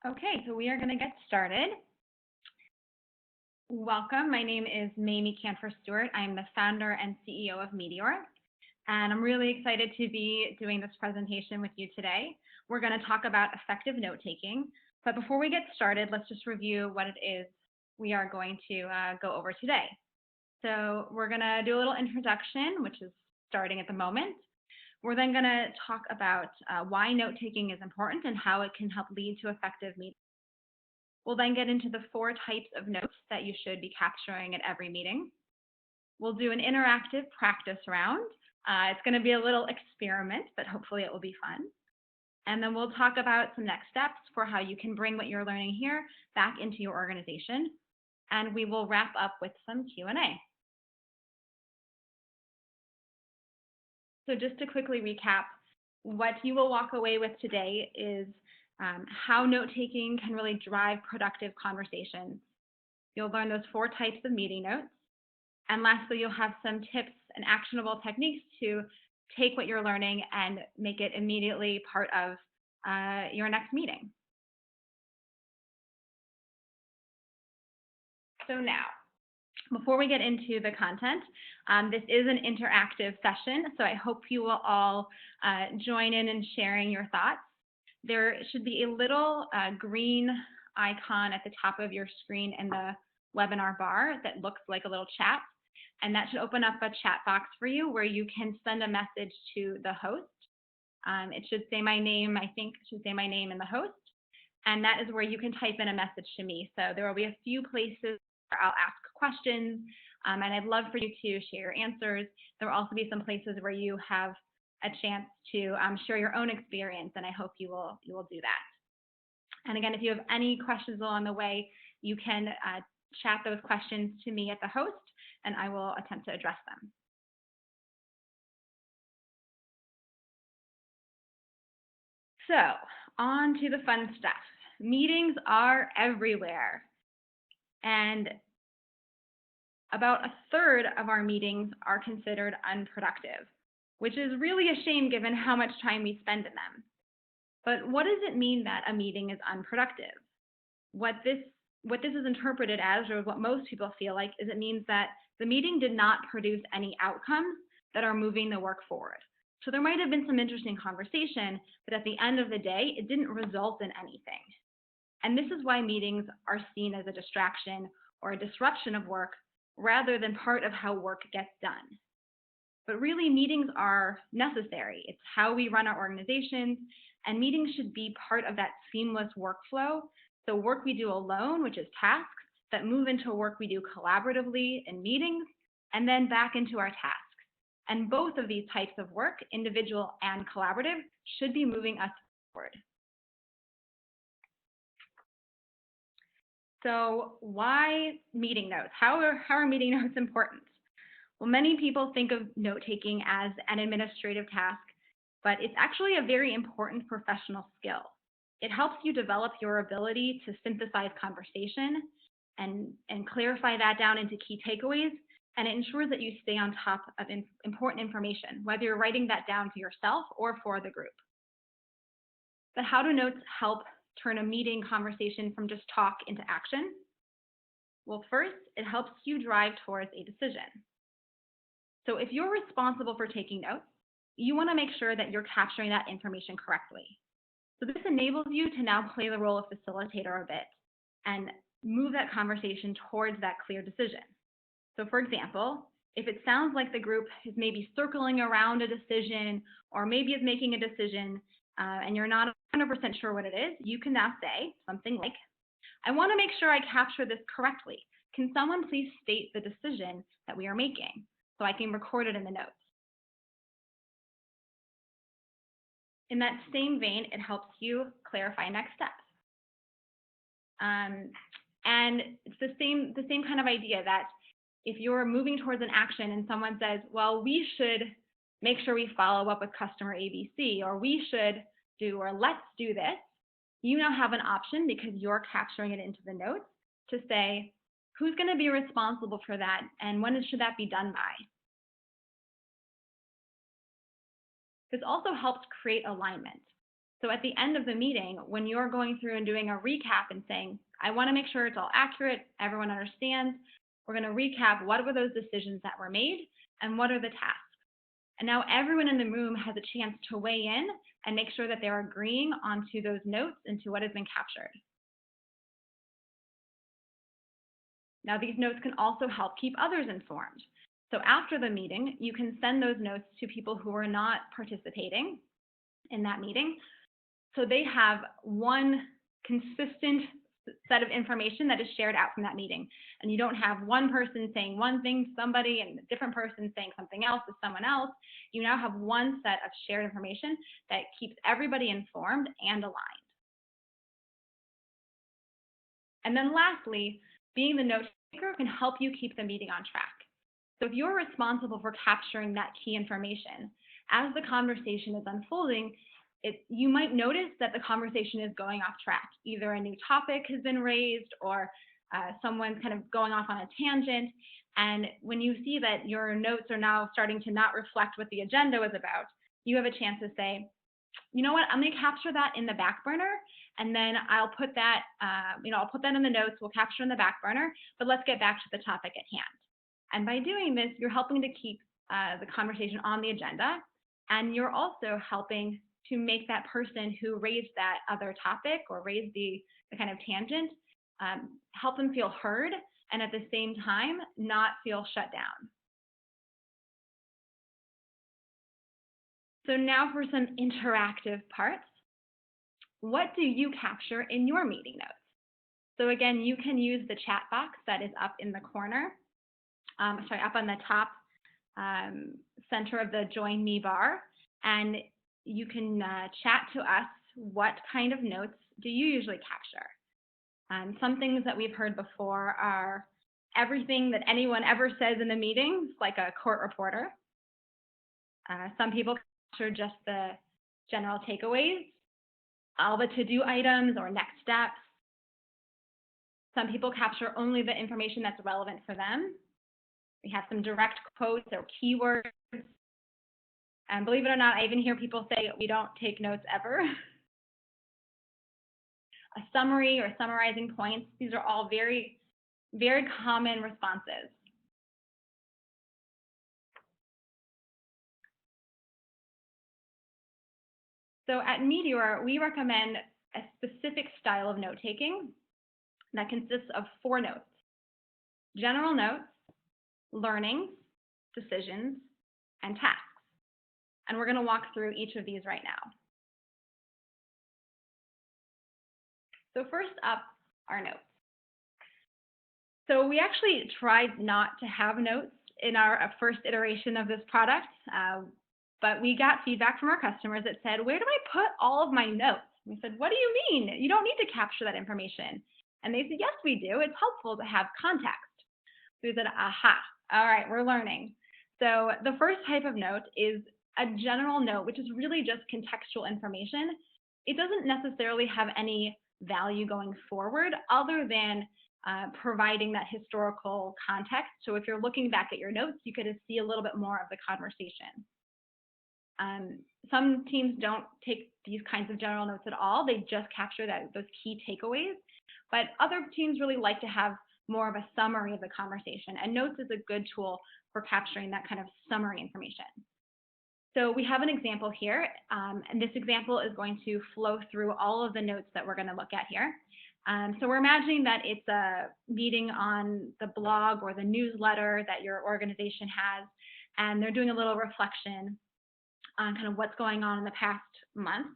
Okay, so we are going to get started. Welcome. My name is Mamie Kanfer Stewart. I'm the founder and CEO of Meeteor, and I'm really excited to be doing this presentation with you today. We're going to talk about effective note-taking, but before we get started, let's just review what it is we are going to go over today. So we're going to do a little introduction, which is starting at the moment. We're then going to talk about why note-taking is important and how it can help lead to effective meetings. We'll then get into the 4 types of notes that you should be capturing at every meeting. We'll do an interactive practice round. It's going to be a little experiment, but hopefully it will be fun. And then we'll talk about some next steps for how you can bring what you're learning here back into your organization. And we will wrap up with some Q&A. So just to quickly recap, what you will walk away with today is how note-taking can really drive productive conversations. You'll learn those 4 types of meeting notes. And lastly, you'll have some tips and actionable techniques to take what you're learning and make it immediately part of your next meeting. So now, before we get into the content, this is an interactive session, so I hope you will all join in sharing your thoughts. There should be a little green icon at the top of your screen in the webinar bar that looks like a little chat, and that should open up a chat box for you where you can send a message to the host. It should say my name, I think it should say my name and the host, and that is where you can type in a message to me. So there will be a few places where I'll ask questions, and I'd love for you to share your answers. There will also be some places where you have a chance to share your own experience, and I hope you will do that. And again, if you have any questions along the way, you can chat those questions to me at the host, and I will attempt to address them. So on to the fun stuff. Meetings are everywhere, and about 1/3 of our meetings are considered unproductive, which is really a shame given how much time we spend in them. But what does it mean that a meeting is unproductive? What this is interpreted as, or what most people feel like, is it means that the meeting did not produce any outcomes that are moving the work forward. So there might have been some interesting conversation, but at the end of the day, it didn't result in anything. And this is why meetings are seen as a distraction or a disruption of work rather than part of how work gets done. But really, meetings are necessary. It's how we run our organizations, and meetings should be part of that seamless workflow. So work we do alone, which is tasks, that move into work we do collaboratively in meetings, and then back into our tasks. And both of these types of work, individual and collaborative, should be moving us forward. So why meeting notes? How are meeting notes important? Well, many people think of note-taking as an administrative task, but it's actually a very important professional skill. It helps you develop your ability to synthesize conversation and clarify that down into key takeaways, and it ensures that you stay on top of important information, whether you're writing that down for yourself or for the group. But how do notes help turn a meeting conversation from just talk into action? Well, first, it helps you drive towards a decision. So if you're responsible for taking notes, you want to make sure that you're capturing that information correctly. So this enables you to now play the role of facilitator a bit and move that conversation towards that clear decision. So for example, if it sounds like the group is maybe circling around a decision or maybe is making a decision and you're not 100% sure what it is, you can now say something like, I want to make sure I capture this correctly. Can someone please state the decision that we are making so I can record it in the notes? In that same vein, it helps you clarify next steps. And it's the same kind of idea that if you're moving towards an action and someone says, well, we should make sure we follow up with customer ABC, or we should do, or let's do this, you now have an option because you're capturing it into the notes to say, who's going to be responsible for that and when should that be done by? This also helps create alignment. So at the end of the meeting, when you're going through and doing a recap and saying, I want to make sure it's all accurate, everyone understands, we're going to recap what were those decisions that were made and what are the tasks. And now everyone in the room has a chance to weigh in and make sure that they're agreeing onto those notes and to what has been captured. Now, these notes can also help keep others informed. So after the meeting, you can send those notes to people who are not participating in that meeting. So they have one consistent set of information that is shared out from that meeting. And you don't have one person saying one thing to somebody and a different person saying something else to someone else. You now have one set of shared information that keeps everybody informed and aligned. And then lastly, being the note taker can help you keep the meeting on track. So if you're responsible for capturing that key information, as the conversation is unfolding, you might notice that the conversation is going off track. Either a new topic has been raised or someone's kind of going off on a tangent. And when you see that your notes are now starting to not reflect what the agenda was about, you have a chance to say, you know what, I'm going to capture that in the back burner, and then I'll put that, I'll put that in the notes, we'll capture in the back burner, but let's get back to the topic at hand. And by doing this, you're helping to keep the conversation on the agenda, and you're also helping to make that person who raised that other topic or raised the kind of tangent, help them feel heard, and at the same time, not feel shut down. So now for some interactive parts. What do you capture in your meeting notes? So again, you can use the chat box that is up in the corner, up on the top center of the Join Me bar, and you can chat to us. What kind of notes do you usually capture? Some things that we've heard before are everything that anyone ever says in the meeting, like a court reporter. Some people capture just the general takeaways, all the to-do items or next steps. Some people capture only the information that's relevant for them. We have some direct quotes or keywords. And believe it or not, I even hear people say, we don't take notes ever. A summary or summarizing points. These are all very, very common responses. So at Meeteor, we recommend a specific style of note-taking that consists of 4 notes: general notes, learnings, decisions, and tasks. And we're going to walk through each of these right now. So first up are notes. So we actually tried not to have notes in our first iteration of this product, but we got feedback from our customers that said, where do I put all of my notes? We said, what do you mean? You don't need to capture that information. And they said, yes, we do. It's helpful to have context. So we said, aha, all right, we're learning. So the first type of note is a general note, which is really just contextual information. It doesn't necessarily have any value going forward other than providing that historical context. So if you're looking back at your notes, you could see a little bit more of the conversation. Some teams don't take these kinds of general notes at all. They just capture those key takeaways. But other teams really like to have more of a summary of the conversation. And notes is a good tool for capturing that kind of summary information. So we have an example here, and this example is going to flow through all of the notes that we're going to look at here. So we're imagining that it's a meeting on the blog or the newsletter that your organization has, and they're doing a little reflection on kind of what's going on in the past month.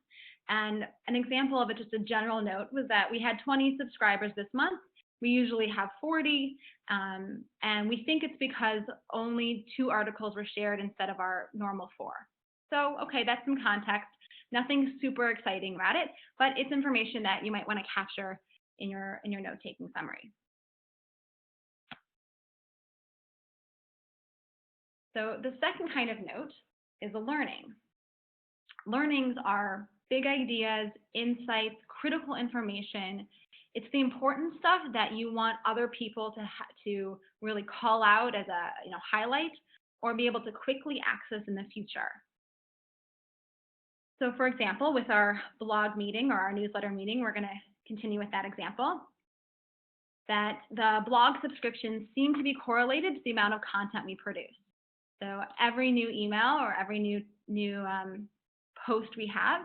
And an example of it, just a general note, was that we had 20 subscribers this month. We usually have 40, and we think it's because only 2 articles were shared instead of our normal 4. So, okay, that's some context. Nothing super exciting about it, but it's information that you might want to capture in your note-taking summary. So the second kind of note is a learning. Learnings are big ideas, insights, critical information. It's the important stuff that you want other people to really call out as a highlight or be able to quickly access in the future. So for example, with our blog meeting or our newsletter meeting, we're going to continue with that example, that the blog subscriptions seem to be correlated to the amount of content we produce. So every new email or every new post we have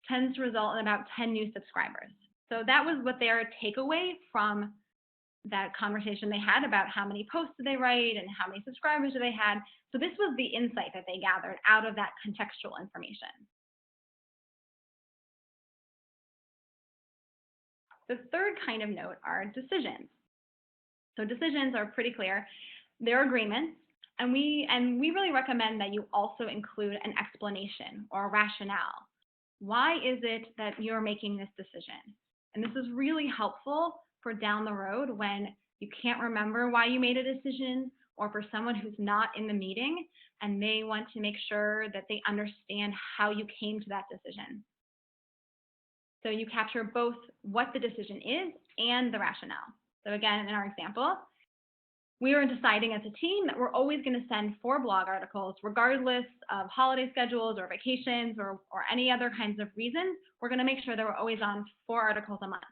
tends to result in about 10 new subscribers. So that was what their takeaway from that conversation they had about how many posts did they write and how many subscribers do they had. So this was the insight that they gathered out of that contextual information. The third kind of note are decisions. So decisions are pretty clear. They're agreements, and we really recommend that you also include an explanation or a rationale. Why is it that you're making this decision? And this is really helpful for down the road when you can't remember why you made a decision, or for someone who's not in the meeting and they want to make sure that they understand how you came to that decision. So you capture both what the decision is and the rationale. So again, in our example, we are deciding as a team that we're always going to send 4 blog articles, regardless of holiday schedules or vacations or any other kinds of reasons. We're going to make sure that we're always on 4 articles a month.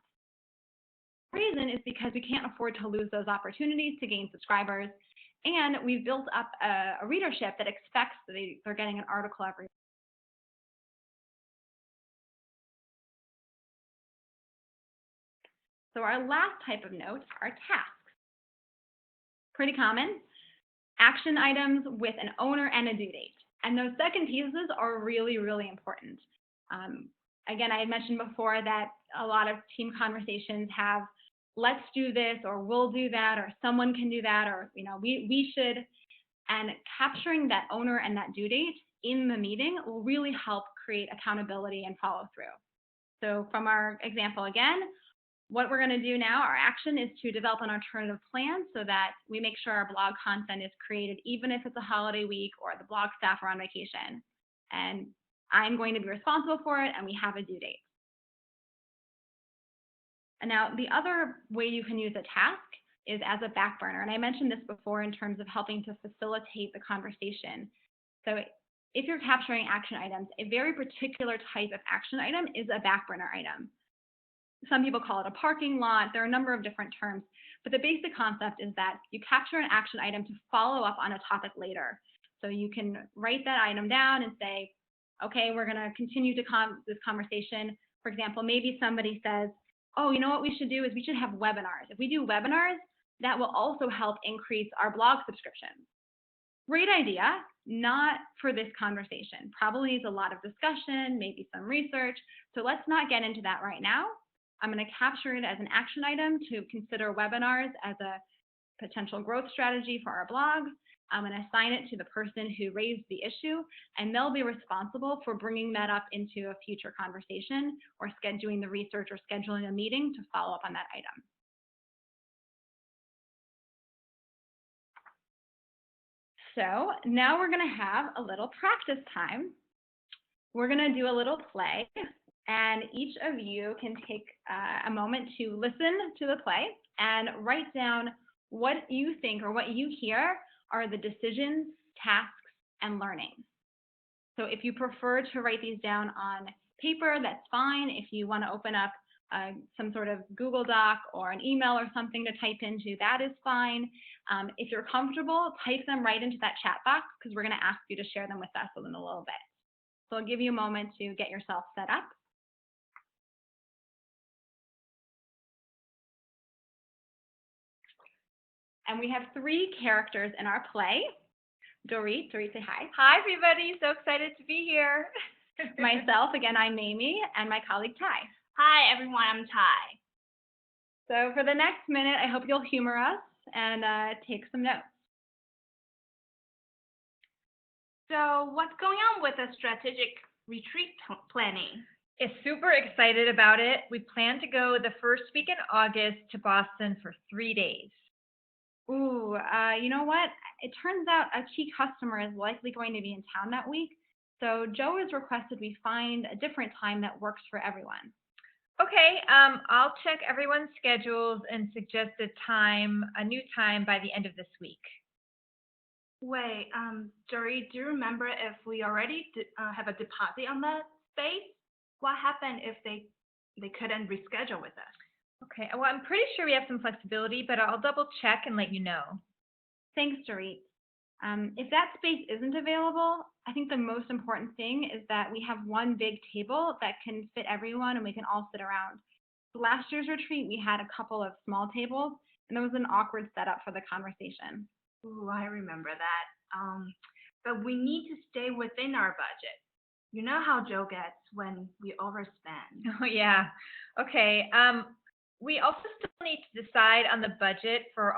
The reason is because we can't afford to lose those opportunities to gain subscribers, and we've built up a readership that expects that they're getting an article every week. So our last type of notes are tasks. Pretty common. Action items with an owner and a due date. And those second pieces are really, really important. Again, I had mentioned before that a lot of team conversations have, let's do this, or we'll do that, or someone can do that, or we should. And capturing that owner and that due date in the meeting will really help create accountability and follow through. So from our example again, what we're going to do now, our action is to develop an alternative plan so that we make sure our blog content is created even if it's a holiday week or the blog staff are on vacation. And I'm going to be responsible for it, and we have a due date. And now the other way you can use a task is as a back burner. And I mentioned this before in terms of helping to facilitate the conversation. So if you're capturing action items, a very particular type of action item is a back burner item. Some people call it a parking lot. There are a number of different terms, but the basic concept is that you capture an action item to follow up on a topic later. So you can write that item down and say, okay, we're going to continue this conversation. For example, maybe somebody says, oh, you know what we should do is we should have webinars. If we do webinars, that will also help increase our blog subscriptions. Great idea, not for this conversation. Probably needs a lot of discussion, maybe some research. So let's not get into that right now. I'm going to capture it as an action item to consider webinars as a potential growth strategy for our blog. I'm going to assign it to the person who raised the issue, and they'll be responsible for bringing that up into a future conversation or doing the research or scheduling a meeting to follow up on that item. So now we're going to have a little practice time. We're going to do a little play, and each of you can take a moment to listen to the play and write down what you think or what you hear are the decisions, tasks, and learnings. So if you prefer to write these down on paper, that's fine. If you want to open up some sort of Google Doc or an email or something to type into, that is fine. If you're comfortable, type them right into that chat box because we're going to ask you to share them with us in a little bit. So I'll give you a moment to get yourself set up. And we have 3 characters in our play. Dorit, say hi. Hi, everybody. So excited to be here. Myself, again, I'm Mamie, and my colleague, Ty. Hi, everyone. I'm Ty. So for the next minute, I hope you'll humor us and take some notes. So what's going on with the strategic retreat planning? Is super excited about it. We plan to go the first week in August to Boston for 3 days. Ooh, you know what? It turns out a key customer is likely going to be in town that week. So Joe has requested we find a different time that works for everyone. Okay, I'll check everyone's schedules and suggest a new time by the end of this week. Wait, Dory, do you remember if we already have a deposit on that? space, what happened if they couldn't reschedule with us? Okay, well, I'm pretty sure we have some flexibility, but I'll double check and let you know. Thanks, Dorit. If that space isn't available, I think the most important thing is that we have one big table that can fit everyone and we can all sit around. Last year's retreat, we had a couple of small tables, and there was an awkward setup for the conversation. Ooh, I remember that. But we need to stay within our budget. You know how Joe gets when we overspend. Oh, yeah. Okay. We also still need to decide on the budget for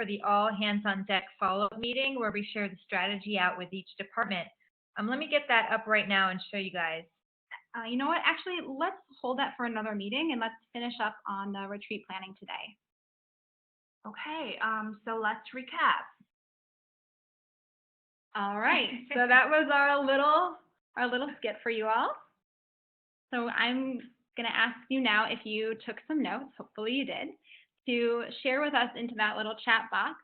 the all hands on deck follow-up meeting where we share the strategy out with each department. Let me get that up right now and show you guys. You know what? Actually, let's hold that for another meeting and let's finish up on the retreat planning today. Okay, so let's recap. All right, so that was our little skit for you all. So I'm going to ask you now, if you took some notes, hopefully you did, to share with us into that little chat box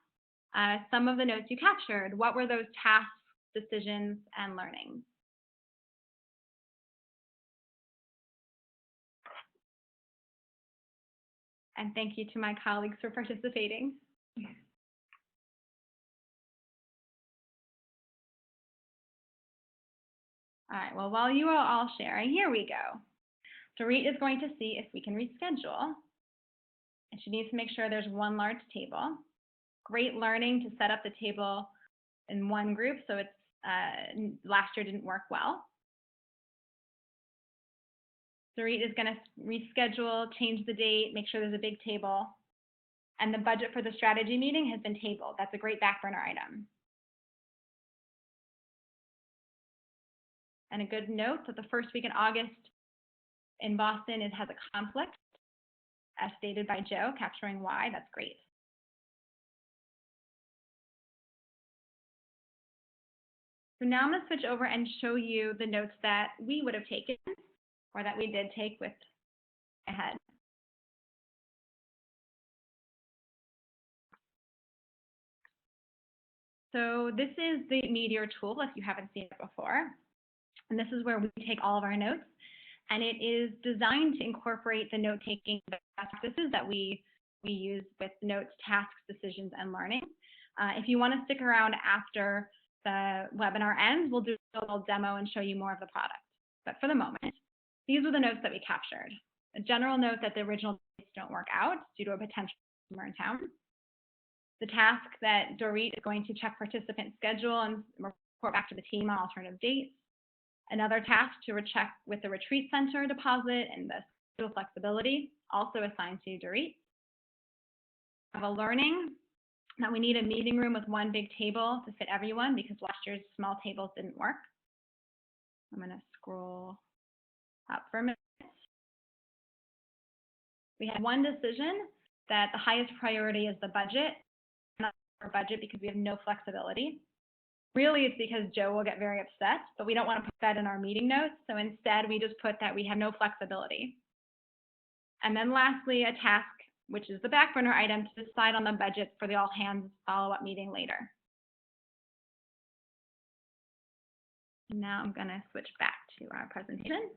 some of the notes you captured. What were those tasks, decisions, and learnings? And thank you to my colleagues for participating. All right, well, while you are all sharing, here we go. Dorit is going to see if we can reschedule. And she needs to make sure there's one large table. Great learning to set up the table in one group, so it's last year didn't work well. Dorit is going to reschedule, change the date, make sure there's a big table. And the budget for the strategy meeting has been tabled. That's a great back burner item. And a good note that the first week in August in Boston, it has a conflict, as stated by Joe, capturing why. That's great. So now I'm going to switch over and show you the notes that we would have taken, or that we did take with ahead. So this is the Meeteor tool, if you haven't seen it before. And this is where we take all of our notes. And it is designed to incorporate the note-taking practices that we use with notes, tasks, decisions, and learning. If you want to stick around after the webinar ends, we'll do a little demo and show you more of the product. But for the moment, these are the notes that we captured. A general note that the original dates don't work out due to a potential customer in town. The task that Dorit is going to check participant schedule and report back to the team on alternative dates. Another task to check with the retreat center deposit and the schedule flexibility, also assigned to Dorit. We have a learning that we need a meeting room with one big table to fit everyone because last year's small tables didn't work. I'm going to scroll up for a minute. We had one decision that the highest priority is the budget, not our budget because we have no flexibility. Really, it's because Joe will get very upset, but we don't want to put that in our meeting notes. So instead, we just put that we have no flexibility. And then lastly, a task, which is the back burner item, to decide on the budget for the all hands follow-up meeting later. Now I'm going to switch back to our presentation.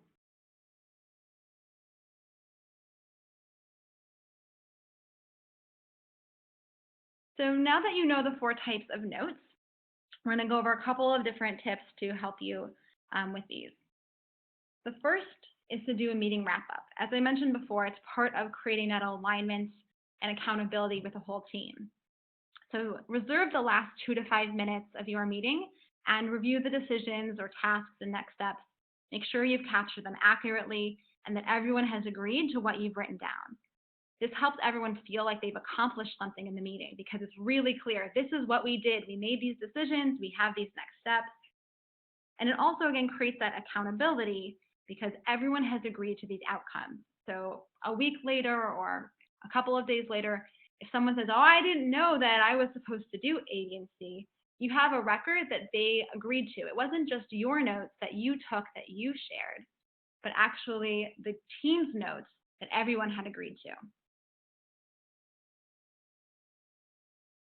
So now that you know the 4 types of notes, we're going to go over a couple of different tips to help you with these. The first is to do a meeting wrap-up. As I mentioned before, it's part of creating that alignment and accountability with the whole team. So reserve the last 2 to 5 minutes of your meeting and review the decisions or tasks and next steps. Make sure you've captured them accurately and that everyone has agreed to what you've written down. This helps everyone feel like they've accomplished something in the meeting because it's really clear. This is what we did. We made these decisions. We have these next steps. And it also, again, creates that accountability because everyone has agreed to these outcomes. So a week later or a couple of days later, if someone says, oh, I didn't know that I was supposed to do A, B, and C, you have a record that they agreed to. It wasn't just your notes that you took that you shared, but actually the team's notes that everyone had agreed to.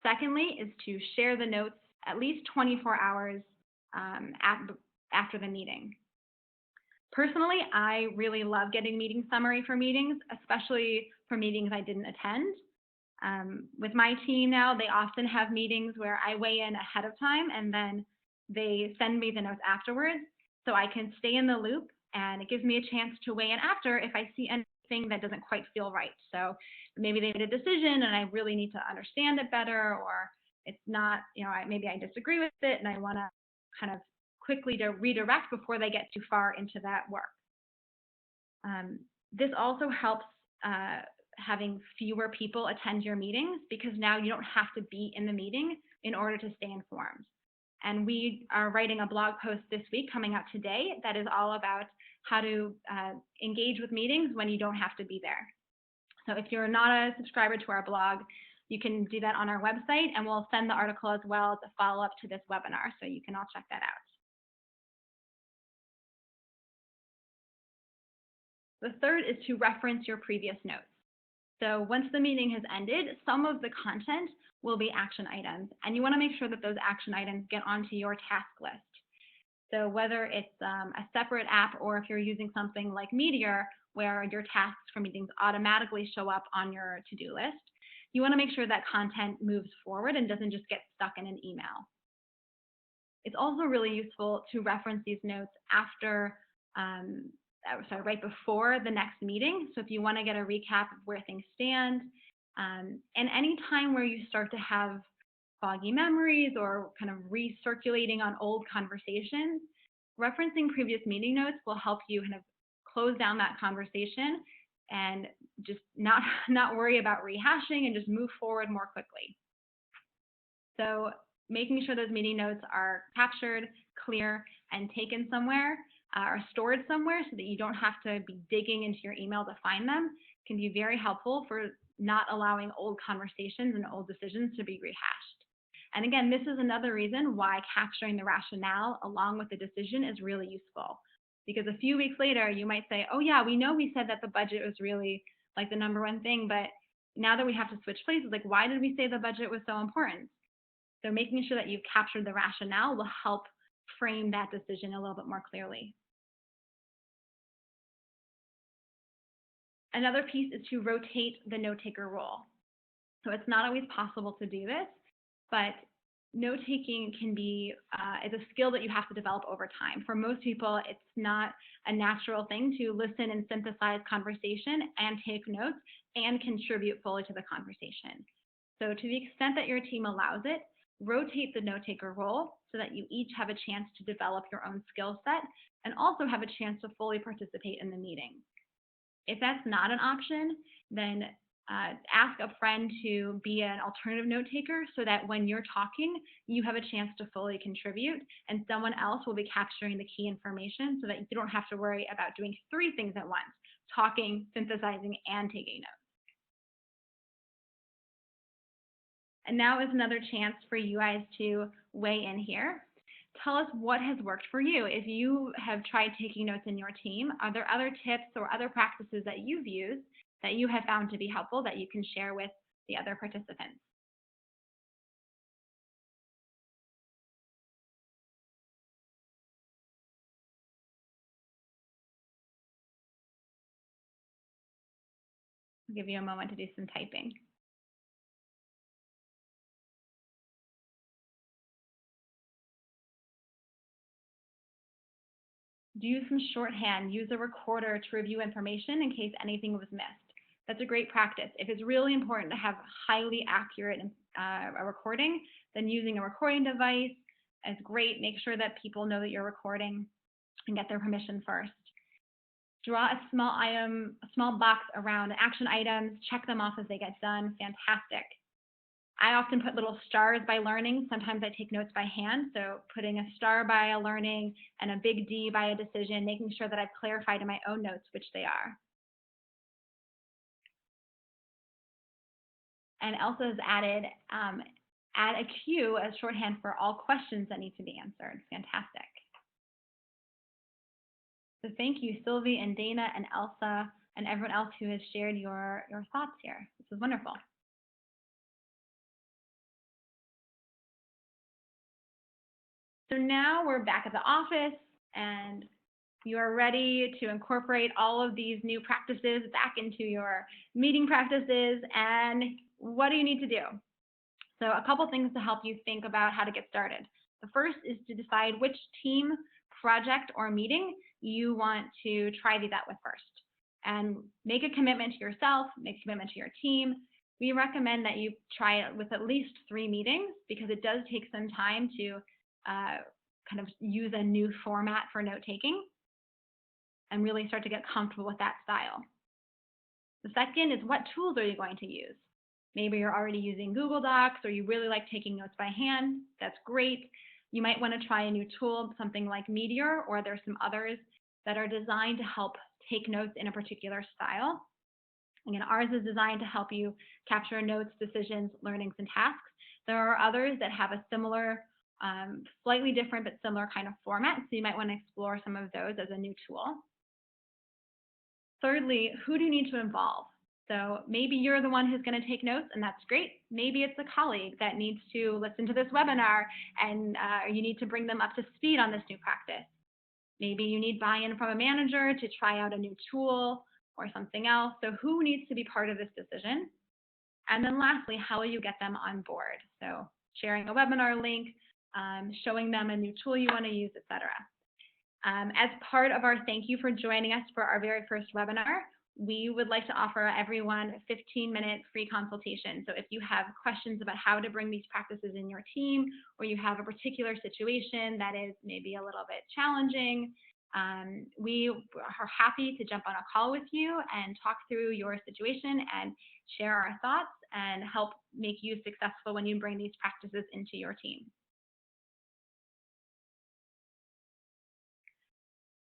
Secondly, is to share the notes at least 24 hours after the meeting. Personally, I really love getting meeting summary for meetings, especially for meetings I didn't attend. With my team now, they often have meetings where I weigh in ahead of time and then they send me the notes afterwards so I can stay in the loop, and it gives me a chance to weigh in after if I see anything that doesn't quite feel right. So maybe they made a decision and I really need to understand it better, or it's not, maybe I disagree with it and I want to kind of quickly to redirect before they get too far into that work. This also helps having fewer people attend your meetings, because now you don't have to be in the meeting in order to stay informed. And we are writing a blog post this week coming out today that is all about how to engage with meetings when you don't have to be there. So if you're not a subscriber to our blog, you can do that on our website, and we'll send the article as well as a follow-up to this webinar, so you can all check that out. The third is to reference your previous notes. So once the meeting has ended, some of the content will be action items, and you want to make sure that those action items get onto your task list. So whether it's a separate app, or if you're using something like Meeteor, where your tasks for meetings automatically show up on your to-do list, you want to make sure that content moves forward and doesn't just get stuck in an email. It's also really useful to reference these notes after right before the next meeting. So if you want to get a recap of where things stand, and any time where you start to have foggy memories or kind of recirculating on old conversations, referencing previous meeting notes will help you kind of close down that conversation and just not worry about rehashing and just move forward more quickly. So making sure those meeting notes are captured, clear, and taken somewhere, or stored somewhere so that you don't have to be digging into your email to find them can be very helpful for not allowing old conversations and old decisions to be rehashed. And again, this is another reason why capturing the rationale along with the decision is really useful. Because a few weeks later, you might say, oh yeah, we know we said that the budget was really like the #1 thing, but now that we have to switch places, like why did we say the budget was so important? So making sure that you've captured the rationale will help frame that decision a little bit more clearly. Another piece is to rotate the note-taker role. So it's not always possible to do this, but note-taking can be is a skill that you have to develop over time. For most people, it's not a natural thing to listen and synthesize conversation and take notes and contribute fully to the conversation. So to the extent that your team allows it, rotate the note-taker role so that you each have a chance to develop your own skill set and also have a chance to fully participate in the meeting. If that's not an option, then ask a friend to be an alternative note taker so that when you're talking, you have a chance to fully contribute and someone else will be capturing the key information so that you don't have to worry about doing 3 things at once: talking, synthesizing, and taking notes. And now is another chance for you guys to weigh in here. Tell us what has worked for you. If you have tried taking notes in your team, are there other tips or other practices that you've used that you have found to be helpful that you can share with the other participants? I'll give you a moment to do some typing. Do some shorthand, use a recorder to review information in case anything was missed. That's a great practice. If it's really important to have highly accurate a recording, then using a recording device is great. Make sure that people know that you're recording and get their permission first. Draw a small box around action items, check them off as they get done. Fantastic. I often put little stars by learning. Sometimes I take notes by hand, so putting a star by a learning and a big D by a decision, making sure that I've clarified in my own notes which they are. And Elsa has added, add a Q as shorthand for all questions that need to be answered. Fantastic. So thank you, Sylvie and Dana and Elsa and everyone else who has shared your thoughts here. This is wonderful. So now we're back at the office and You are ready to incorporate all of these new practices back into your meeting practices, and what do you need to do? So a couple things to help you think about how to get started. The first is to decide which team, project, or meeting you want to try these out with first. And make a commitment to yourself, make a commitment to your team. We recommend that you try it with at least 3 meetings because it does take some time to kind of use a new format for note-taking and really start to get comfortable with that style. The second is, what tools are you going to use? Maybe you're already using Google Docs or you really like taking notes by hand. That's great. You might want to try a new tool, something like Meeteor, or there's some others that are designed to help take notes in a particular style. Again, ours is designed to help you capture notes, decisions, learnings, and tasks. There are others that have a similar, slightly different but similar kind of format, so you might want to explore some of those as a new tool. Thirdly, who do you need to involve? So maybe you're the one who's going to take notes, and that's great. Maybe it's a colleague that needs to listen to this webinar, and you need to bring them up to speed on this new practice. Maybe you need buy-in from a manager to try out a new tool or something else. So who needs to be part of this decision? And then lastly, how will you get them on board? So sharing a webinar link, showing them a new tool you want to use, etc. As part of our thank you for joining us for our very first webinar, we would like to offer everyone a 15-minute free consultation. So if you have questions about how to bring these practices in your team, or you have a particular situation that is maybe a little bit challenging, we are happy to jump on a call with you and talk through your situation and share our thoughts and help make you successful when you bring these practices into your team.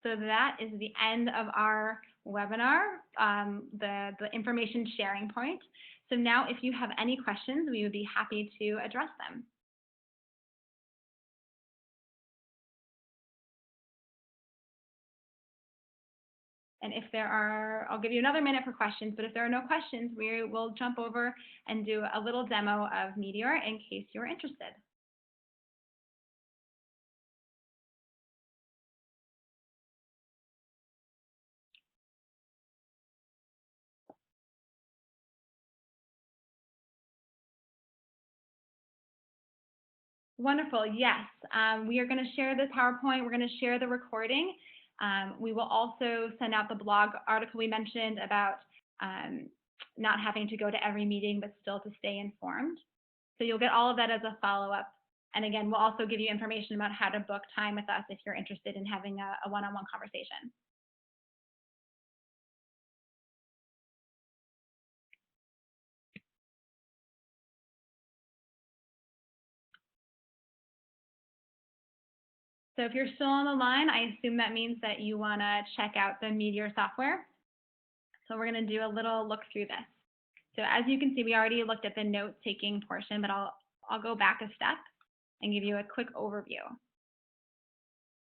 So that is the end of our webinar, the information sharing point. So now if you have any questions, we would be happy to address them. And if there are, I'll give you another minute for questions, but if there are no questions, we will jump over and do a little demo of Meeteor in case you're interested. Wonderful, yes. We are going to share the PowerPoint. We're going to share the recording. We will also send out the blog article we mentioned about not having to go to every meeting, but still to stay informed. So you'll get all of that as a follow-up. And again, we'll also give you information about how to book time with us if you're interested in having a one-on-one conversation. So if you're still on the line, I assume that means that you want to check out the Meeteor software. So we're going to do a little look through this. So as you can see, we already looked at the note-taking portion, but I'll go back a step and give you a quick overview.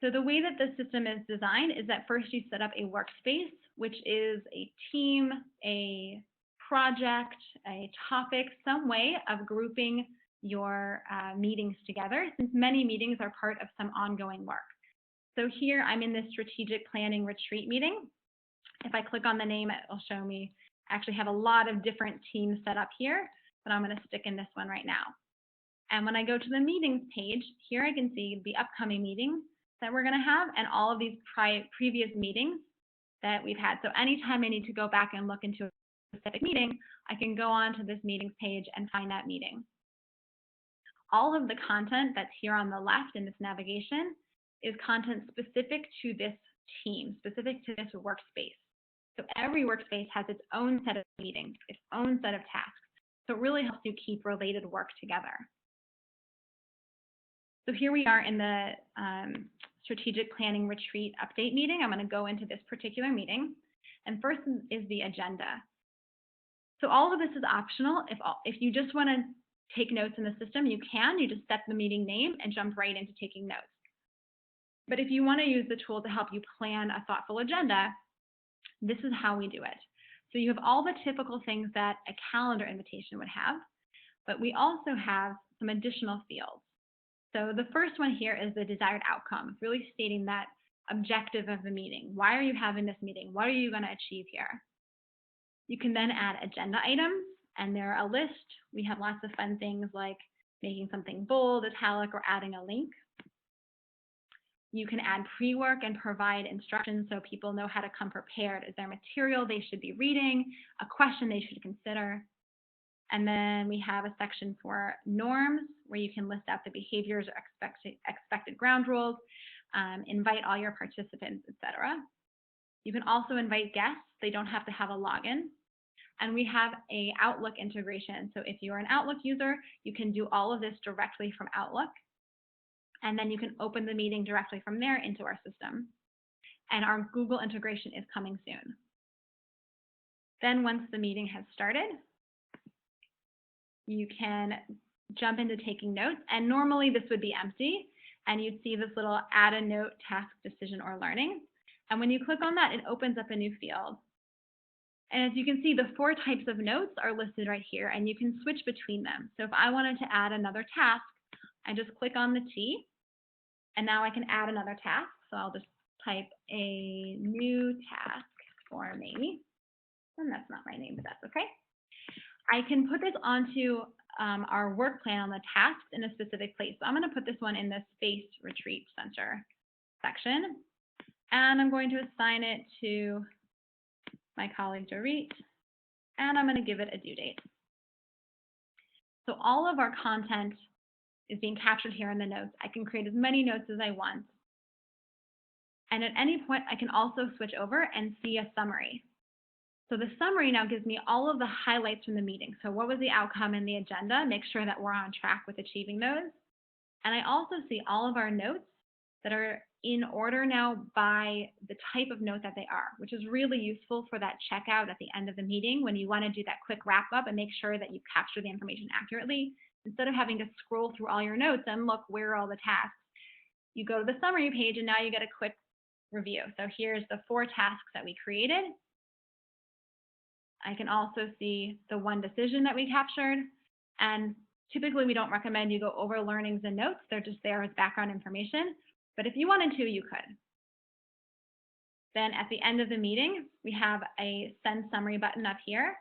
So the way that the system is designed is that first you set up a workspace, which is a team, a project, a topic, some way of grouping your meetings together, since many meetings are part of some ongoing work. So here I'm in this strategic planning retreat meeting. If I click on the name, it'll show me I actually have a lot of different teams set up here, but I'm going to stick in this one right now. And when I go to the meetings page, here I can see the upcoming meetings that we're going to have and all of these previous meetings that we've had. So anytime I need to go back and look into a specific meeting, I can go on to this meetings page and find that meeting. All of the content that's here on the left in this navigation is content specific to this team, specific to this workspace. So every workspace has its own set of meetings, its own set of tasks. So it really helps you keep related work together. So here we are in the strategic planning retreat update meeting. I'm going to go into this particular meeting. And first is the agenda. So all of this is optional. If you just want to take notes in the system, you can. You just set the meeting name and jump right into taking notes. But if you want to use the tool to help you plan a thoughtful agenda, this is how we do it. So you have all the typical things that a calendar invitation would have, but we also have some additional fields. So the first one here is the desired outcome, really stating that objective of the meeting. Why are you having this meeting? What are you going to achieve here? You can then add agenda items, and they're a list. We have lots of fun things like making something bold, italic, or adding a link. You can add pre-work and provide instructions so people know how to come prepared. Is there material they should be reading, a question they should consider? And then we have a section for norms where you can list out the behaviors or expected ground rules, invite all your participants, etc. You can also invite guests. They don't have to have a login. And we have a Outlook integration. So if you're an Outlook user, you can do all of this directly from Outlook. And then you can open the meeting directly from there into our system. And our Google integration is coming soon. Then once the meeting has started, you can jump into taking notes. And normally this would be empty. And you'd see this little add a note, task, decision, or learning. And when you click on that, it opens up a new field. And as you can see, the 4 types of notes are listed right here, and you can switch between them. So if I wanted to add another task, I just click on the T, and now I can add another task. So I'll just type a new task for Mamie. And that's not my name, but that's okay. I can put this onto our work plan on the tasks in a specific place. So I'm going to put this one in the Space Retreat Center section, and I'm going to assign it to my colleague Dorit, and I'm going to give it a due date. So all of our content is being captured here in the notes. I can create as many notes as I want. And at any point, I can also switch over and see a summary. So the summary now gives me all of the highlights from the meeting. So what was the outcome in the agenda? Make sure that we're on track with achieving those. And I also see all of our notes that are in order now by the type of note that they are, which is really useful for that checkout at the end of the meeting when you want to do that quick wrap up and make sure that you capture the information accurately. Instead of having to scroll through all your notes and look where are all the tasks, you go to the summary page and now you get a quick review. So here's the 4 tasks that we created. I can also see the 1 decision that we captured. And typically we don't recommend you go over learnings and notes. They're just there as background information. But if you wanted to, you could. Then at the end of the meeting, we have a send summary button up here.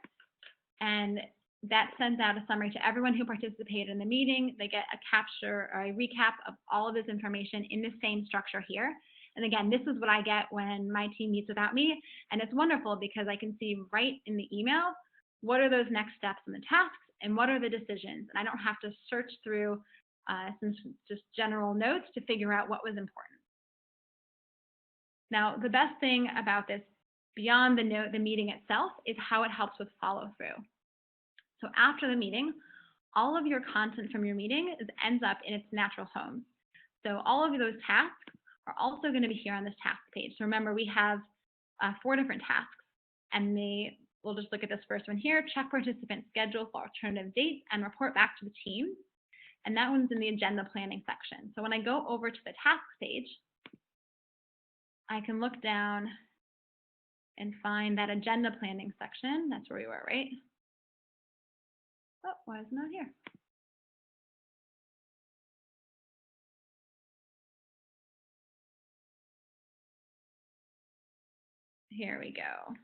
And that sends out a summary to everyone who participated in the meeting. They get a capture or a recap of all of this information in the same structure here. And again, this is what I get when my team meets without me. And it's wonderful because I can see right in the email, what are those next steps in the tasks and what are the decisions? And I don't have to search through some just general notes to figure out what was important. Now, the best thing about this beyond the meeting itself is how it helps with follow through. So after the meeting, all of your content from your meeting ends up in its natural home. So all of those tasks are also going to be here on this task page. So remember, we have 4 different tasks, and we'll just look at this first one here, check participant schedule for alternative dates and report back to the team. And that one's in the agenda planning section. So when I go over to the task page, I can look down and find that agenda planning section. That's where we were, right? Oh, why is it not here? Here we go.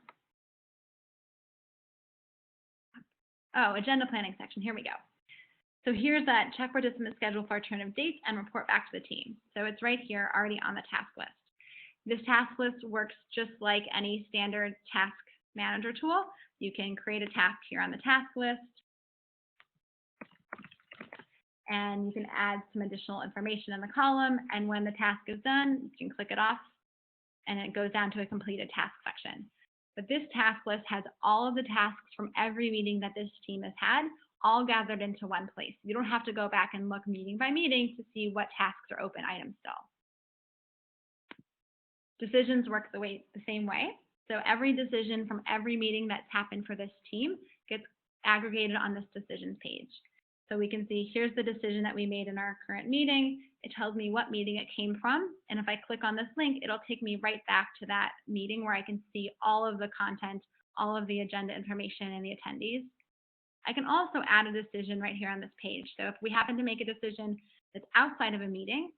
Oh, agenda planning section. Here we go. So here's that check participant schedule for alternative dates and report back to the team. So it's right here already on the task list. This task list works just like any standard task manager tool. You can create a task here on the task list, and you can add some additional information in the column. And when the task is done, you can click it off and it goes down to a completed task section. But this task list has all of the tasks from every meeting that this team has had, all gathered into one place. You don't have to go back and look meeting by meeting to see what tasks are open items still. Decisions work the same way. So every decision from every meeting that's happened for this team gets aggregated on this decisions page. So we can see here's the decision that we made in our current meeting. It tells me what meeting it came from. And if I click on this link, it'll take me right back to that meeting where I can see all of the content, all of the agenda information and the attendees. I can also add a decision right here on this page. So if we happen to make a decision that's outside of a meeting,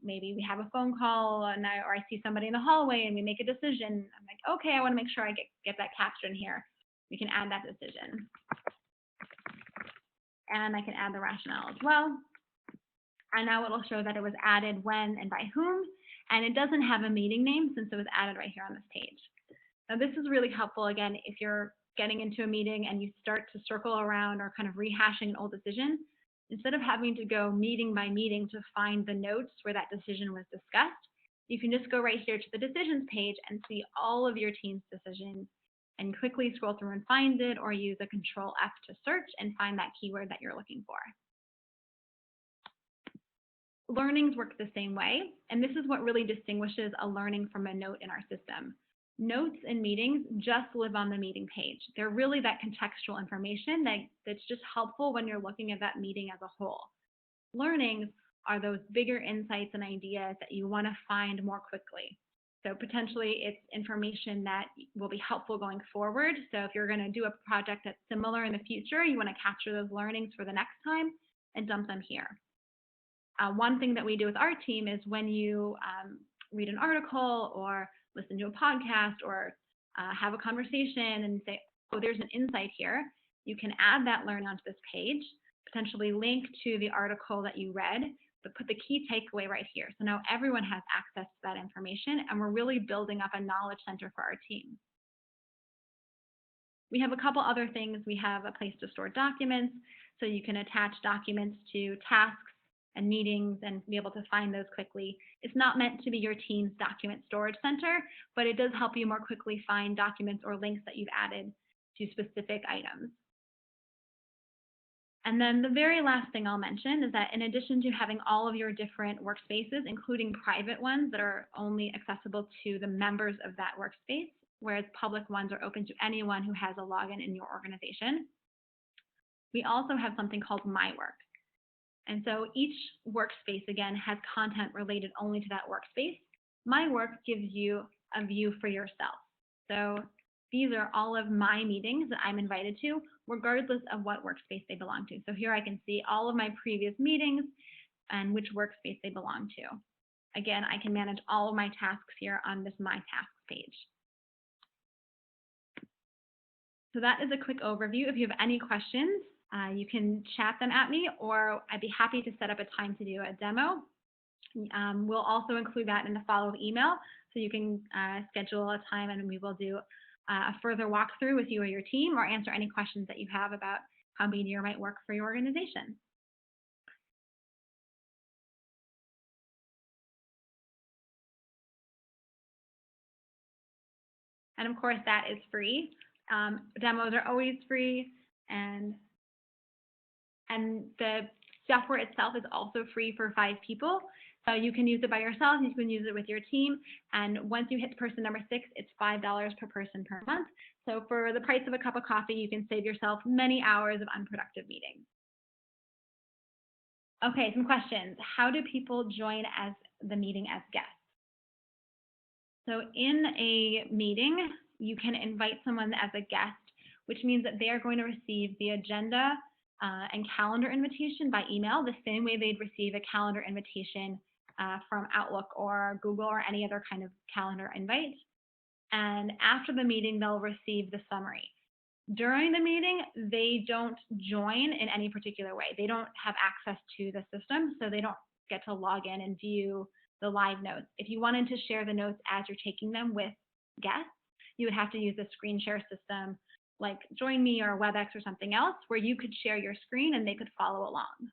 Maybe we have a phone call or I see somebody in the hallway and we make a decision. I'm like, okay, I want to make sure I get that captured in here. We can add that decision. And I can add the rationale as well. And now it'll show that it was added when and by whom. And it doesn't have a meeting name since it was added right here on this page. Now this is really helpful, again, if you're getting into a meeting and you start to circle around or kind of rehashing an old decision, instead of having to go meeting by meeting to find the notes where that decision was discussed, you can just go right here to the decisions page and see all of your team's decisions and quickly scroll through and find it, or use a Control F to search and find that keyword that you're looking for. Learnings work the same way, and this is what really distinguishes a learning from a note in our system. Notes in meetings just live on the meeting page. They're really that contextual information that's just helpful when you're looking at that meeting as a whole. Learnings are those bigger insights and ideas that you want to find more quickly. So potentially it's information that will be helpful going forward. So if you're going to do a project that's similar in the future, you want to capture those learnings for the next time and dump them here. One thing that we do with our team is when you read an article or listen to a podcast or have a conversation and say, oh, there's an insight here, you can add that learning onto this page, potentially link to the article that you read, but put the key takeaway right here. So now everyone has access to that information, and we're really building up a knowledge center for our team. We have a couple other things. We have a place to store documents, so you can attach documents to tasks and meetings and be able to find those quickly. It's not meant to be your team's document storage center, but it does help you more quickly find documents or links that you've added to specific items. And then the very last thing I'll mention is that in addition to having all of your different workspaces, including private ones that are only accessible to the members of that workspace, whereas public ones are open to anyone who has a login in your organization, we also have something called My Work. And so each workspace, again, has content related only to that workspace. My Work gives you a view for yourself. So these are all of my meetings that I'm invited to, regardless of what workspace they belong to. So here I can see all of my previous meetings and which workspace they belong to. Again, I can manage all of my tasks here on this My Tasks page. So that is a quick overview. If you have any questions, you can chat them at me, or I'd be happy to set up a time to do a demo. We'll also include that in the follow-up email, so you can schedule a time and we will do a further walkthrough with you or your team, or answer any questions that you have about how Meeteor might work for your organization. And of course, that is free. Demos are always free, and the software itself is also free for 5 people. So you can use it by yourself, you can use it with your team, and once you hit person number 6, it's $5 per person per month. So for the price of a cup of coffee, you can save yourself many hours of unproductive meetings. Okay, some questions. How do people join as the meeting as guests? So in a meeting, you can invite someone as a guest, which means that they are going to receive the agenda and calendar invitation by email, the same way they'd receive a calendar invitation from Outlook or Google or any other kind of calendar invite. And after the meeting, they'll receive the summary. During the meeting, they don't join in any particular way. They don't have access to the system, so they don't get to log in and view the live notes. If you wanted to share the notes as you're taking them with guests, you would have to use a screen share system like Join Me or WebEx or something else, where you could share your screen and they could follow along.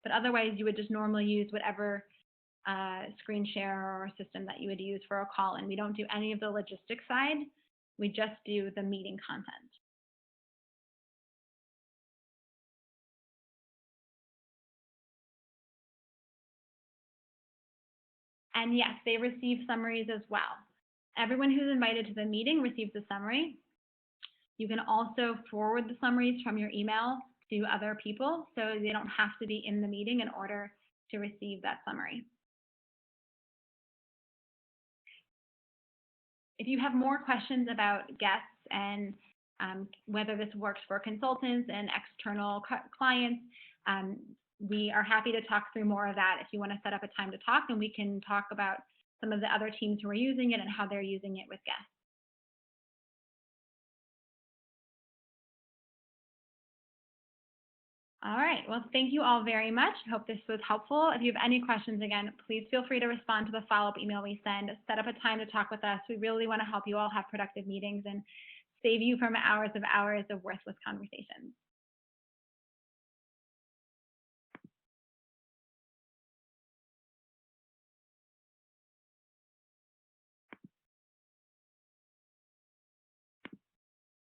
But otherwise, you would just normally use whatever screen share or system that you would use for a call. And we don't do any of the logistics side. We just do the meeting content. And yes, they receive summaries as well. Everyone who's invited to the meeting receives a summary. You can also forward the summaries from your email to other people, so they don't have to be in the meeting in order to receive that summary. If you have more questions about guests and whether this works for consultants and external clients, we are happy to talk through more of that if you want to set up a time to talk, and we can talk about some of the other teams who are using it and how they're using it with guests. All right, well, thank you all very much. I hope this was helpful. If you have any questions, again, please feel free to respond to the follow-up email we send. Set up a time to talk with us. We really want to help you all have productive meetings and save you from hours of worthless conversations.